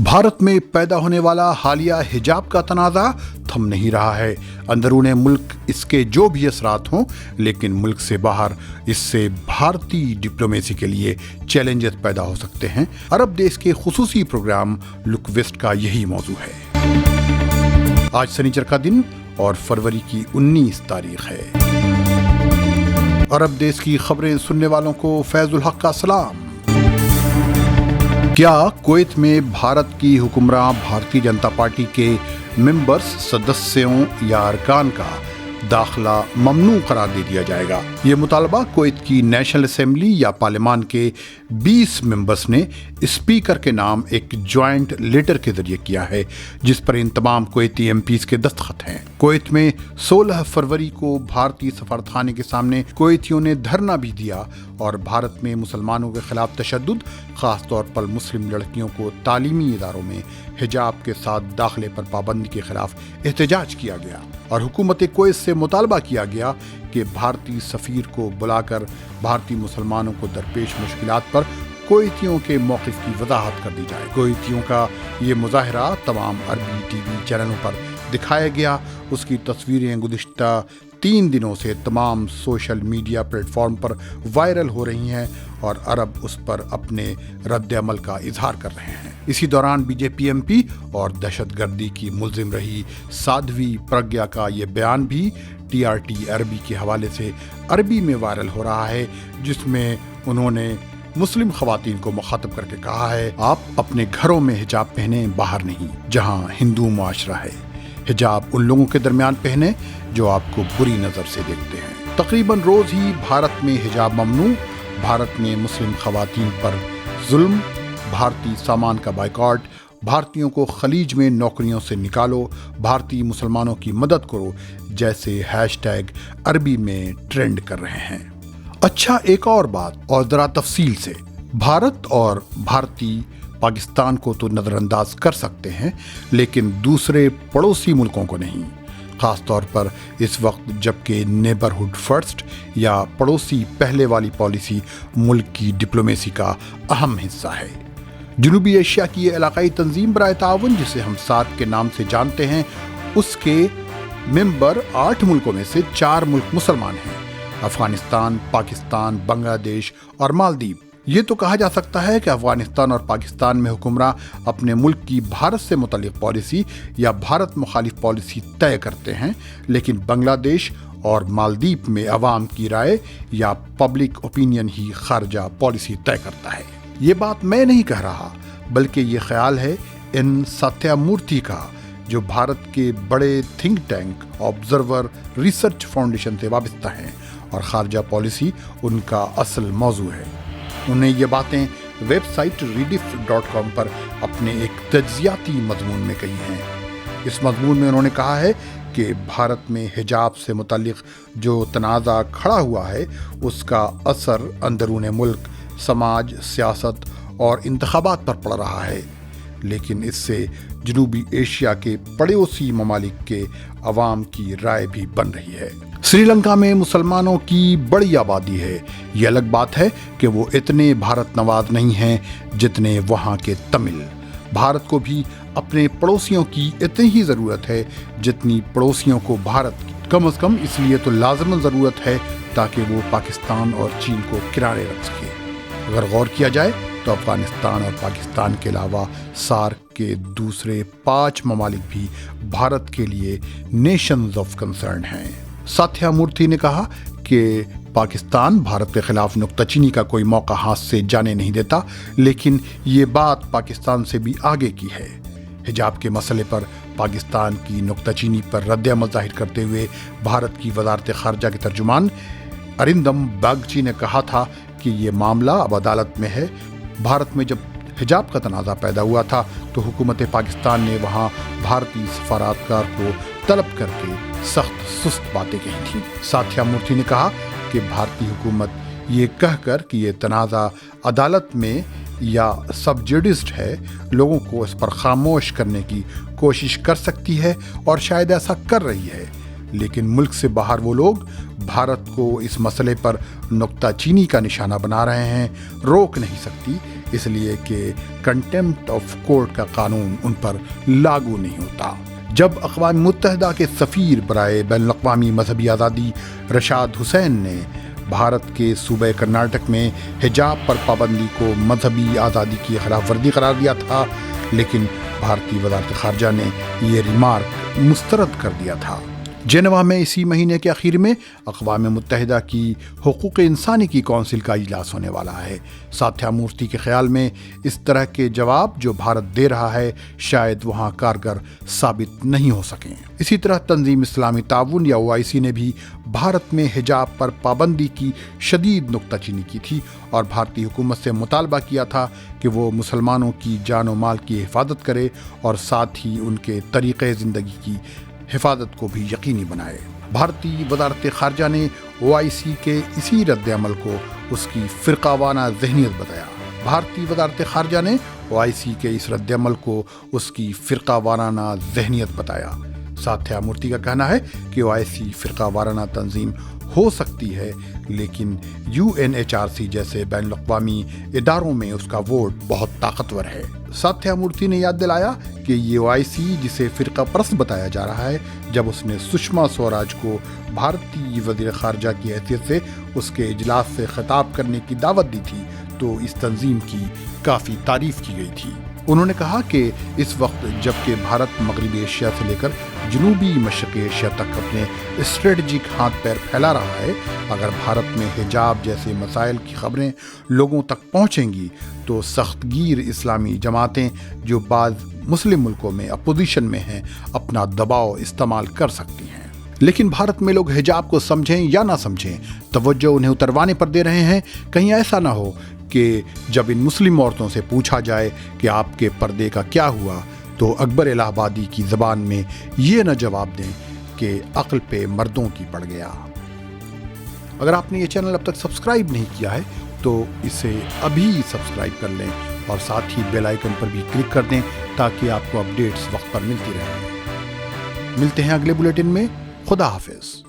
भारत में पैदा होने वाला हालिया हिजाब का तनाज़ा थम नहीं रहा है। अंदरूने मुल्क इसके जो भी असरात हों, लेकिन मुल्क से बाहर इससे भारतीय डिप्लोमेसी के लिए चैलेंजेस पैदा हो सकते हैं। अरब देश के खुसूसी प्रोग्राम लुक वेस्ट का यही मौजू है। आज शनिचर का दिन और फरवरी की 19 तारीख है। अरब देश की खबरें सुनने वालों को फैजुल हक का सलाम। क्या कुवैत में भारत की हुक्मरान भारतीय जनता पार्टी के मेंबर्स, सदस्यों या अरकान का दाखिला ममनू करार दे दिया जाएगा? ये मुतालबा कुवैत की नेशनल असेंबली या पार्लियामान के 20 मेंबर्स ने स्पीकर के नाम एक ज्वाइंट लेटर के जरिए किया है, जिस पर इन तमाम कुवैती एमपीज के दस्तखत हैं। कुवैत में 16 फरवरी को भारतीय सफारतखाने के सामने कुवैतियों ने धरना भी दिया और भारत में मुसलमानों के खिलाफ तशद्दुद, खासतौर पर मुस्लिम लड़कियों को तालीमी इदारों में हिजाब के साथ दाखिले पर पाबंदी के खिलाफ एहतजाज किया गया और हुकूमत कुवैत से मुतालबा किया गया कि भारतीय सफीर को बुलाकर भारतीय मुसलमानों को दरपेश मुश्किलात पर कुवैतियों के मौक़िफ़ की वजाहत कर दी जाए। कुवैतियों का ये मुजाहरा तमाम अरबी टीवी चैनलों पर दिखाया गया। उसकी तस्वीरें गुज़िश्ता 3 दिनों से तमाम सोशल मीडिया प्लेटफॉर्म पर वायरल हो रही हैं और अरब उस पर अपने रद्द अमल का इजहार कर रहे हैं। इसी दौरान बीजेपी एमपी और दहशतगर्दी की मुलजिम रही साध्वी प्रज्ञा का ये बयान भी टीआरटी अरबी के हवाले से अरबी में वायरल हो रहा है, जिसमें उन्होंने मुस्लिम खवातीन को मुखातब करके कहा है, आप अपने घरों में हिजाब पहने, बाहर नहीं, जहां हिंदू मुआशरा है। हिजाब उन लोगों के दरमियान पहने जो आपको बुरी नज़र से देखते हैं। तकरीबन रोज़ ही भारत में हिजाब ममनू, भारत में मुस्लिम खवातीन पर जुल्म, भारतीय सामान का बाइकॉट, भारतीयों को खलीज में नौकरियों से निकालो, भारतीय मुसलमानों की मदद करो जैसे हैशटैग अरबी में ट्रेंड कर रहे हैं। अच्छा, एक और बात और ज़रा तफसील से, भारत और भारतीय पाकिस्तान को तो नज़रअंदाज कर सकते हैं, लेकिन दूसरे पड़ोसी मुल्कों को नहीं, ख़ास तौर पर इस वक्त जबकि नेबरहुड फर्स्ट या पड़ोसी पहले वाली पॉलिसी मुल्क की डिप्लोमेसी का अहम हिस्सा है। जनूबी एशिया की ये इलाकाई तंजीम बराए ताउन, जिसे हम सार्क के नाम से जानते हैं, उसके मेंबर 8 मुल्कों में से 4 मुल्क मुसलमान हैं: अफगानिस्तान, पाकिस्तान, बांग्लादेश और मालदीव। ये तो कहा जा सकता है कि अफगानिस्तान और पाकिस्तान में हुक्मरान अपने मुल्क की भारत से मुतल्लिक पॉलिसी या भारत मुखालिफ पॉलिसी तय करते हैं, लेकिन बांग्लादेश और मालदीव में अवाम की राय या पब्लिक ओपिनियन ही खारजा पॉलिसी तय करता है। ये बात मैं नहीं कह रहा, बल्कि ये ख्याल है एन सत्यामूर्ति का, जो भारत के बड़े think tank observer research foundation से वाबस्ता हैं और खारजा पॉलिसी उनका असल मौजू है। उन्हें ये बातें वेबसाइट rediff.com पर अपने एक तज्जियाती मजमून में कही हैं। इस मजमून में उन्होंने कहा है कि भारत में हिजाब से मुताल्लिक जो तनाज़ा खड़ा हुआ है, उसका असर अंदरूने मुल्क, समाज, सियासत और इंतखाबात पर पड़ रहा है, लेकिन इससे जनूबी एशिया के पड़ोसी ममालिक के अवाम की राय भी बन रही है। श्रीलंका में मुसलमानों की बड़ी आबादी है। ये अलग बात है कि वो इतने भारत नवाज नहीं हैं जितने वहाँ के तमिल। भारत को भी अपने पड़ोसियों की इतनी ही ज़रूरत है जितनी पड़ोसियों को भारत की। कम से कम इसलिए तो लाज़िमन ज़रूरत है ताकि वो पाकिस्तान और चीन को किनारे रख सके। अगर गौर किया जाए तो अफगानिस्तान और पाकिस्तान के अलावा सार्क के दूसरे 5 ममालिक भी भारत के लिए नेशंस ऑफ कंसर्न हैं। सत्यामूर्ति ने कहा कि पाकिस्तान भारत के खिलाफ नुक्ताचीनी का कोई मौका हाथ से जाने नहीं देता, लेकिन ये बात पाकिस्तान से भी आगे की है। हिजाब के मसले पर पाकिस्तान की नुक्ताचीनी पर रद्द-ए-अमल जाहिर करते हुए भारत की वज़ारत ख़ारजा के तर्जुमान अरिंदम बागची ने कहा था कि ये मामला अब अदालत में है। भारत में जब हिजाब का तनाज़ा पैदा हुआ था तो हुकूमत पाकिस्तान ने वहाँ भारतीय सफारतकार को तलब करके सख्त सुस्त बातें कही थी। सत्यामूर्ति ने कहा कि भारतीय हुकूमत ये कहकर कि ये तनाज़ा अदालत में या सबजुडिस्ड है, लोगों को इस पर खामोश करने की कोशिश कर सकती है और शायद ऐसा कर रही है, لیکن ملک سے باہر وہ لوگ بھارت کو اس مسئلے پر نکتہ چینی کا نشانہ بنا رہے ہیں روک نہیں سکتی، اس لیے کہ کنٹیمپٹ آف کورٹ کا قانون ان پر لاگو نہیں ہوتا۔ جب اقوام متحدہ کے سفیر برائے بین الاقوامی مذہبی آزادی رشاد حسین نے بھارت کے صوبہ کرناٹک میں حجاب پر پابندی کو مذہبی آزادی کی خلاف ورزی قرار دیا تھا، لیکن بھارتی وزارت خارجہ نے یہ ریمارک مسترد کر دیا تھا۔ جنیوا میں اسی مہینے کے اخیر میں اقوام متحدہ کی حقوق انسانی کی کونسل کا اجلاس ہونے والا ہے۔ ساتھیا مورتی کے خیال میں اس طرح کے جواب جو بھارت دے رہا ہے شاید وہاں کارگر ثابت نہیں ہو سکیں۔ اسی طرح تنظیم اسلامی تعاون یا OIC نے بھی بھارت میں حجاب پر پابندی کی شدید نکتہ چینی کی تھی اور بھارتی حکومت سے مطالبہ کیا تھا کہ وہ مسلمانوں کی جان و مال کی حفاظت کرے اور ساتھ ہی ان کے طریقے زندگی کی حفاظت کو بھی یقینی بنائے۔ بھارتی وزارت خارجہ نے OIC کے اسی رد عمل کو اس کی فرقہ وارانہ ذہنیت بتایا۔ بھارتی وزارت خارجہ نے OIC کے اس رد عمل کو اس کی فرقہ وارانہ ذہنیت بتایا۔ ساتھیا مورتی کا کہنا ہے کہ OIC فرقہ وارانہ تنظیم ہو سکتی ہے، لیکن UNHRC جیسے بین الاقوامی اداروں میں اس کا ووٹ بہت طاقتور ہے۔ ساتھیا مورتی نے یاد دلایا کہ یہ OIC جسے فرقہ پرست بتایا جا رہا ہے، جب اس نے سشما سوراج کو بھارتی وزیر خارجہ کی حیثیت سے اس کے اجلاس سے خطاب کرنے کی دعوت دی تھی تو اس تنظیم کی کافی تعریف کی گئی تھی۔ انہوں نے کہا کہ اس وقت جبکہ بھارت مغربی ایشیا سے لے کر جنوبی مشرقی ایشیا تک اپنے اسٹریٹجک ہاتھ پیر پھیلا رہا ہے، اگر بھارت میں حجاب جیسے مسائل کی خبریں لوگوں تک پہنچیں گی تو سخت گیر اسلامی جماعتیں جو بعض مسلم ملکوں میں اپوزیشن میں ہیں اپنا دباؤ استعمال کر سکتی ہیں۔ لیکن بھارت میں لوگ حجاب کو سمجھیں یا نہ سمجھیں، توجہ انہیں اتروانے پر دے رہے ہیں۔ کہیں ایسا نہ ہو کہ جب ان مسلم عورتوں سے پوچھا جائے کہ آپ کے پردے کا کیا ہوا تو اکبر الہ آبادی کی زبان میں یہ نہ جواب دیں کہ عقل پہ مردوں کی پڑ گیا۔ اگر آپ نے یہ چینل اب تک سبسکرائب نہیں کیا ہے تو اسے ابھی سبسکرائب کر لیں اور ساتھ ہی بیل آئیکن پر بھی کلک کر دیں تاکہ آپ کو اپڈیٹس وقت پر ملتی رہیں۔ ملتے ہیں اگلے بلیٹن میں۔ خدا حافظ۔